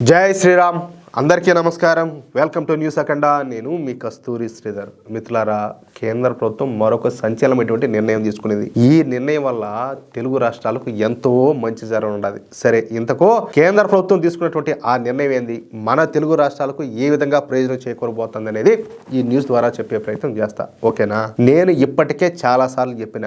జై శ్రీరామ్. అందరికీ నమస్కారం. వెల్కమ్ టు న్యూస్ అఖండ. నేను మీ కస్తూరి శ్రీధర్. మిత్రులారా, కేంద్ర ప్రభుత్వం మరొక సంచలనమైనటువంటి నిర్ణయం తీసుకునేది. ఈ నిర్ణయం వల్ల తెలుగు రాష్ట్రాలకు ఎంతో మంచి జరగనున్నది. సరే, ఇంతకు కేంద్ర ప్రభుత్వం తీసుకున్నటువంటి ఆ నిర్ణయం ఏంది, మన తెలుగు రాష్ట్రాలకు ఏ విధంగా ప్రయోజనం చేకూరబోతుంది అనేది ఈ న్యూస్ ద్వారా చెప్పే ప్రయత్నం చేస్తా. ఓకేనా? నేను ఇప్పటికే చాలా సార్లు చెప్పిన,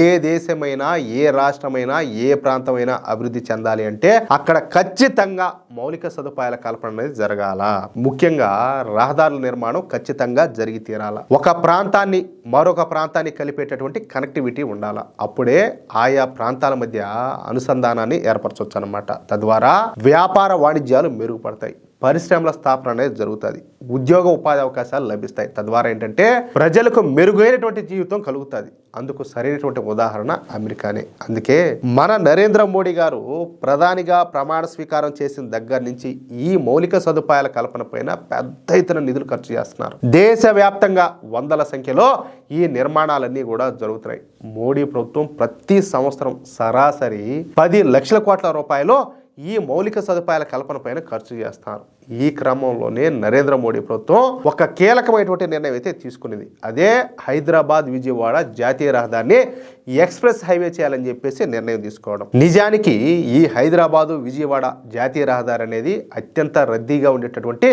ఏ దేశమైనా, ఏ రాష్ట్రమైనా, ఏ ప్రాంతమైనా అభివృద్ధి చెందాలి అంటే అక్కడ ఖచ్చితంగా మౌలిక సదుపాయాల కల్పన అనేది జరగాల. ముఖ్యంగా రహదారుల నిర్మాణం ఖచ్చితంగా జరిగి తీరాల. ఒక ప్రాంతాన్ని మరొక ప్రాంతాన్ని కలిపేటటువంటి కనెక్టివిటీ ఉండాల. అప్పుడే ఆయా ప్రాంతాల మధ్య అనుసంధానాన్ని ఏర్పరచవచ్చు అన్నమాట. తద్వారా వ్యాపార వాణిజ్యాలు మెరుగుపడతాయి, పరిశ్రమల స్థాపన అనేది జరుగుతుంది, ఉద్యోగ ఉపాధి అవకాశాలు లభిస్తాయి. తద్వారా ఏంటంటే ప్రజలకు మెరుగైనటువంటి జీవితం కలుగుతుంది. అందుకు సరైనటువంటి ఉదాహరణ అమెరికానే. అందుకే మన నరేంద్ర మోడీ గారు ప్రధానిగా ప్రమాణ స్వీకారం చేసిన దగ్గర నుంచి ఈ మౌలిక సదుపాయాల కల్పన పైన పెద్ద ఎత్తున నిధులు ఖర్చు చేస్తున్నారు. దేశవ్యాప్తంగా వందల సంఖ్యలో ఈ నిర్మాణాలన్నీ కూడా జరుగుతున్నాయి. మోడీ ప్రభుత్వం ప్రతి సంవత్సరం సరాసరి 10 లక్షల కోట్ల రూపాయలు ఈ మౌలిక సదుపాయాల కల్పన పైన ఖర్చు చేస్తారు. ఈ క్రమంలోనే నరేంద్ర మోడీ ప్రభుత్వం ఒక కీలకమైనటువంటి నిర్ణయం అయితే తీసుకునేది. అదే హైదరాబాద్ విజయవాడ జాతీయ రహదారిని ఎక్స్ప్రెస్ హైవే చేయాలని చెప్పేసి నిర్ణయం తీసుకోవడం. నిజానికి ఈ హైదరాబాదు విజయవాడ జాతీయ రహదారి అనేది అత్యంత రద్దీగా ఉండేటటువంటి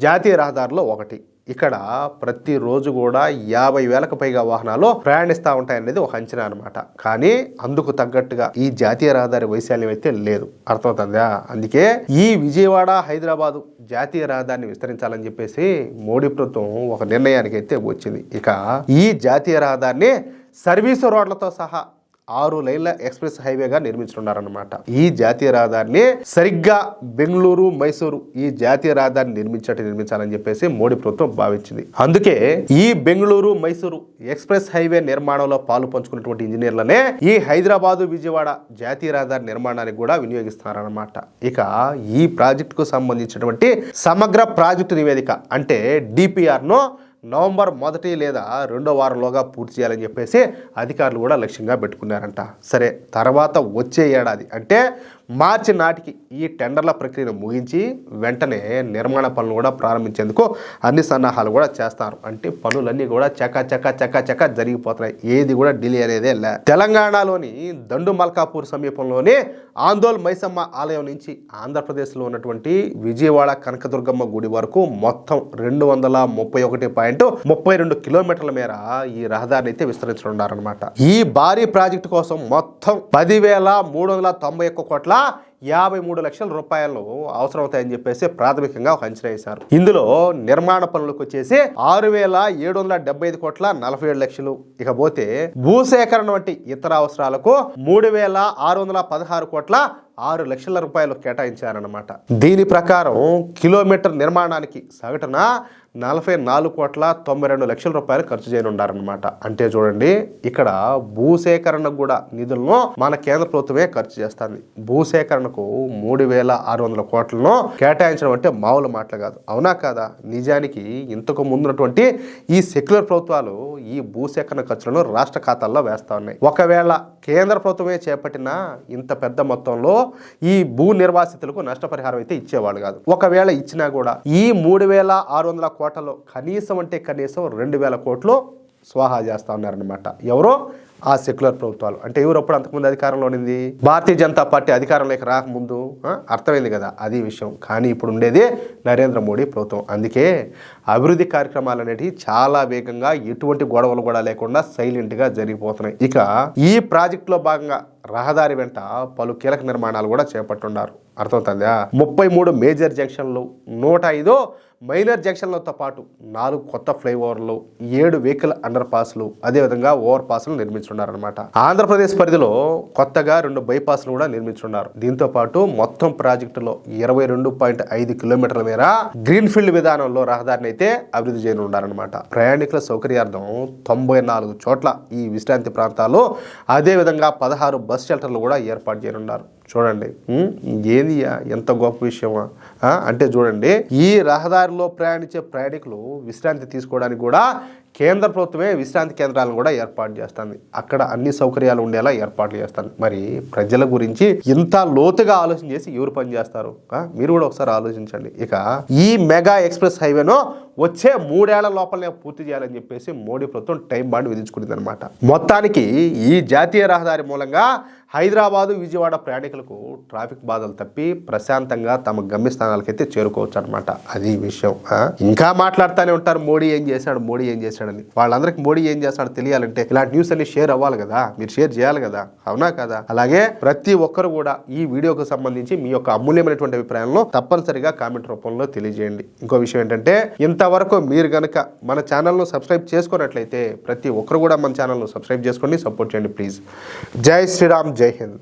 జాతీయ రహదారిలో ఒకటి. ఇక్కడ ప్రతిరోజు కూడా 50,000కు పైగా వాహనాలు ప్రయాణిస్తూ ఉంటాయనేది ఒక అంచనా అనమాట. కానీ అందుకు తగ్గట్టుగా ఈ జాతీయ రహదారి వైశాల్యం అయితే లేదు. అర్థమవుతుందా? అందుకే ఈ విజయవాడ హైదరాబాదు జాతీయ రహదారిని విస్తరించాలని చెప్పేసి మోడీ ప్రభుత్వం ఒక నిర్ణయానికి అయితే వచ్చింది. ఇక ఈ జాతీయ రహదారిని సర్వీసు రోడ్లతో సహా 6 లైన్ల ఎక్స్ప్రెస్ హైవేగా నిర్మించున్నారన్నమాట. ఈ జాతీయ రహదారిని సరిగ్గా బెంగళూరు, మైసూరు ఈ జాతీయ రహదారిని నిర్మించాలని చెప్పేసి మోడీ ప్రభుత్వం భావించింది. అందుకే ఈ బెంగళూరు, మైసూరు ఎక్స్ప్రెస్ హైవే నిర్మాణంలో పాలు పంచుకున్నటువంటి ఇంజనీర్లనే ఈ హైదరాబాదు, విజయవాడ జాతీయ రహదారి నిర్మాణానికి కూడా వినియోగిస్తున్నారన్నమాట. ఇక ఈ ప్రాజెక్టుకు సంబంధించినటువంటి సమగ్ర ప్రాజెక్టు నివేదిక అంటే DPRను నవంబర్ 1 లేదా 2వ వారంలోగా పూర్తి చేయాలని చెప్పేసి అధికారులు కూడా లక్ష్యంగా పెట్టుకున్నారంట. సరే, తర్వాత వచ్చే ఏడాది అంటే మార్చి నాటికి ఈ టెండర్ల ప్రక్రియను ముగించి వెంటనే నిర్మాణ పనులు కూడా ప్రారంభించేందుకు అన్ని సన్నాహాలు కూడా చేస్తారు. అంటే పనులన్నీ కూడా చక జరిగిపోతున్నాయి. ఏది కూడా డిలే అనేదే లే. తెలంగాణలోని దండు మల్కాపూర్ సమీపంలోని ఆందోళ్ మైసమ్మ ఆలయం నుంచి ఆంధ్రప్రదేశ్లో ఉన్నటువంటి విజయవాడ కనకదుర్గమ్మ గుడి వరకు మొత్తం 231.32 కిలోమీటర్ల మేర ఈ రహదారిని అయితే విస్తరించనున్నారనమాట. ఈ భారీ ప్రాజెక్టు కోసం మొత్తం 10,391 కోట్ల 53 లక్షల రూపాయలు అవసరమవుతాయని చెప్పేసి ప్రాథమికంగా ఒక అంచనా వేశారు. ఇందులో నిర్మాణ పనులకు వచ్చేసి 6,775 కోట్ల 47 లక్షలు. ఇకపోతే భూసేకరణ వంటి ఇతర అవసరాలకు 3,616 కోట్ల 6 లక్షల రూపాయలు కేటాయించారన్నమాట. దీని ప్రకారం కిలోమీటర్ నిర్మాణానికి సగటున 44 కోట్ల 92 లక్షల రూపాయలు ఖర్చు చేయనున్నారన్నమాట. అంటే చూడండి, ఇక్కడ భూసేకరణకు కూడా నిధులను మన కేంద్ర ప్రభుత్వమే ఖర్చు చేస్తుంది. భూసేకరణకు 3,600 కోట్లను కేటాయించడం అంటే మామూలు మాటలు కాదు. అవునా కాదా? నిజానికి ఇంతకు ముందున్నటువంటి ఈ సెక్యులర్ ప్రభుత్వాలు ఈ భూసేకరణ ఖర్చులను రాష్ట్ర ఖాతాల్లో వేస్తా ఉన్నాయి. ఒకవేళ కేంద్ర ప్రభుత్వమే చేపట్టిన ఇంత పెద్ద మొత్తంలో ఈ భూ నిర్వాసితులకు నష్టపరిహారం అయితే ఇచ్చేవాళ్ళు కాదు. ఒకవేళ ఇచ్చినా కూడా ఈ 3,600 కోట్లలో కనీసం 2,000 కోట్లు స్వాహా చేస్తా ఉన్నారనమాట. ఎవరో ఆ సెక్యులర్ ప్రభుత్వాలు. అంటే ఎవరప్పుడు అంతకుముందు అధికారంలో ఉండింది భారతీయ జనతా పార్టీ అధికారంలోకి రాకముందు. అర్థమైంది కదా అది విషయం. కానీ ఇప్పుడు ఉండేది నరేంద్ర మోడీ ప్రభుత్వం. అందుకే అభివృద్ధి కార్యక్రమాలు అనేటివి చాలా వేగంగా, ఎటువంటి గొడవలు కూడా లేకుండా సైలెంట్గా జరిగిపోతున్నాయి. ఇక ఈ ప్రాజెక్టులో భాగంగా రహదారి వెంట పలు కీలక నిర్మాణాలు కూడా చేపట్టున్నారు. అర్థమవుతుందా? 33 మేజర్ జంక్షన్లు, 105 మైనర్ జంక్షన్లతో పాటు 4 కొత్త ఫ్లైఓవర్లు, 7 వెహికల్ అండర్ పాస్లు, అదేవిధంగా ఓవర్ పాస్లు నిర్మించున్నారనమాట. ఆంధ్రప్రదేశ్ పరిధిలో కొత్తగా 2 బైపాస్లు కూడా నిర్మించున్నారు. దీంతో పాటు మొత్తం ప్రాజెక్టులో 22.5 కిలోమీటర్ల మేర గ్రీన్ ఫీల్డ్ విధానంలో రహదారిని అయితే అభివృద్ధి చేయనున్నారనమాట. ప్రయాణికుల సౌకర్యార్థం 94 చోట్ల ఈ విశ్రాంతి ప్రాంతాలు, అదేవిధంగా 16 బస్ షెల్టర్లు కూడా ఏర్పాటు చేయనున్నారు. చూడండి, ఏది ఎంత గొప్ప విషయమా. అంటే చూడండి, ఈ రహదారిలో ప్రయాణించే ప్రయాణికులు విశ్రాంతి తీసుకోవడానికి కూడా కేంద్ర ప్రభుత్వమే విశ్రాంతి కేంద్రాలను కూడా ఏర్పాటు చేస్తుంది. అక్కడ అన్ని సౌకర్యాలు ఉండేలా ఏర్పాట్లు చేస్తాను. మరి ప్రజల గురించి ఇంత లోతుగా ఆలోచన చేసి ఎవరు పని చేస్తారు? మీరు కూడా ఒకసారి ఆలోచించండి. ఇక ఈ మెగా ఎక్స్ప్రెస్ హైవేను వచ్చే 3 ఏళ్ల లోపలనే పూర్తి చేయాలని చెప్పేసి మోడీ ప్రభుత్వం టైం బాండ్ విధించుకునేది అనమాట. మొత్తానికి ఈ జాతీయ రహదారి మూలంగా హైదరాబాదు, విజయవాడ ప్రయాణికులకు ట్రాఫిక్ బాధలు తప్పి ప్రశాంతంగా తమ గమ్యస్థానాలకైతే చేరుకోవచ్చు అనమాట. అది విషయం. ఇంకా మాట్లాడుతూనే ఉంటారు మోడీ ఏం చేశాడు, మోడీ ఏం చేశాడని. వాళ్ళందరికీ మోడీ ఏం చేస్తాడో తెలియాలంటే ఇలాంటి న్యూస్ అన్ని షేర్ అవ్వాలి కదా, మీరు షేర్ చేయాలి కదా, అవునా కదా? అలాగే ప్రతి ఒక్కరు కూడా ఈ వీడియోకు సంబంధించి మీ యొక్క అమూల్యమైనటువంటి అభిప్రాయంలో తప్పనిసరిగా కామెంట్ రూపంలో తెలియజేయండి. ఇంకో విషయం ఏంటంటే, ఇంతవరకు మీరు కనుక మన ఛానల్ను సబ్స్క్రైబ్ చేసుకున్నట్లయితే ప్రతి ఒక్కరు కూడా మన ఛానల్ను సబ్స్క్రైబ్ చేసుకోండి, సపోర్ట్ చేయండి ప్లీజ్. జై శ్రీరామ్, జై హింద్.